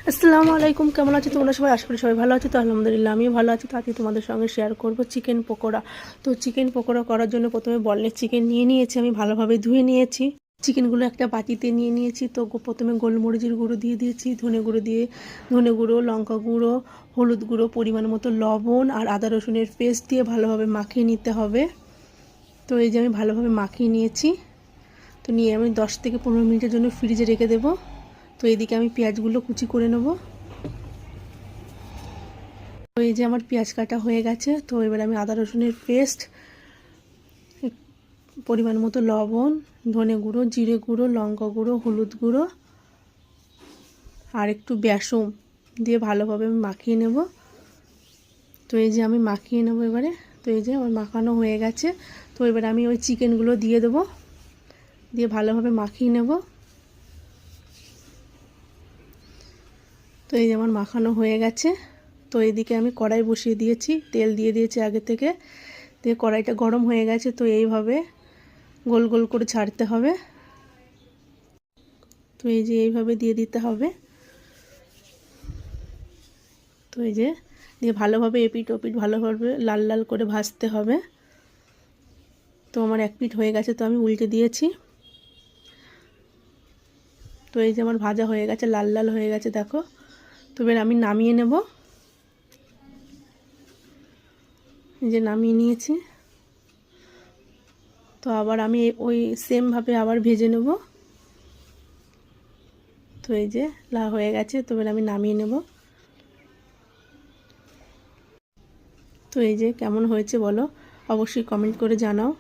আসসালামু আলাইকুম, কেমন আছো তোমরা সবাই? আশা করি সবাই ভালো আছো। তো আলহামদুলিল্লাহ আমিও ভালো আছি। তো আজকে তোমাদের সঙ্গে শেয়ার করব চিকেন পকোড়া। তো চিকেন পকোড়া করার জন্য প্রথমে বনলেস চিকেন নিয়ে নিয়েছি, আমি ভালোভাবে ধুয়ে নিয়েছি। চিকেনগুলো একটা বাটিতে নিয়ে নিয়েছি। তো প্রথমে গোলমরিচের গুঁড়ো দিয়ে দিয়েছি, ধনে গুঁড়ো, লঙ্কা গুঁড়ো, হলুদ গুঁড়ো, পরিমাণ মতো লবণ আর আদা রসুনের পেস্ট দিয়ে ভালোভাবে মাখিয়ে নিতে হবে। তো এই যে আমি ভালোভাবে মাখিয়ে নিয়েছি। তো নিয়ে আমি 10 থেকে 15 মিনিটের জন্য ফ্রিজে রেখে দেবো। তো এইদিকে আমি পেঁয়াজগুলো কুচি করে নেবো। তো এই যে আমার পেঁয়াজ কাটা হয়ে গেছে। তো এবার আমি আদা রসুনের পেস্ট, পরিমাণ মতো লবণ, ধনে গুঁড়ো, জিরে গুঁড়ো, লঙ্কা গুঁড়ো, হলুদ গুঁড়ো আর একটু বেসন দিয়ে ভালোভাবে আমি মাখিয়ে নেব। তো এই যে আমি মাখিয়ে নেব এবারে। তো এই যে আমার মাখানো হয়ে গেছে। তো এবারে আমি ওই চিকেনগুলো দিয়ে দেবো, দিয়ে ভালোভাবে মাখিয়ে নেব। তো এই যে আমার মাখানো হয়ে গেছে। তো এইদিকে আমি কড়াই বসিয়ে দিয়েছি, তেল দিয়ে দিয়েছি আগে থেকে। দিয়ে কড়াইটা গরম হয়ে গেছে। তো এইভাবে গোল গোল করে ছাড়তে হবে। তো এই যে এইভাবে দিয়ে দিতে হবে। তো এই যে দিয়ে ভালোভাবে এপিট ওপিট ভালোভাবে লাল লাল করে ভাজতে হবে। তো আমার এক পিঠ হয়ে গেছে, তো আমি উল্টে দিয়েছি। তো এই যে আমার ভাজা হয়ে গেছে, লাল লাল হয়ে গেছে দেখো। তো এবার আমি নামিয়ে নেব। এই যে নামিয়ে নিয়েছি। তো আবার আমি ওই সেমভাবে আবার ভেজে নেব। তো এই যে হয়ে গেছে। তো এবার আমি নামিয়ে নেব। তো এই যে কেমন হয়েছে বলো, অবশ্যই কমেন্ট করে জানাও।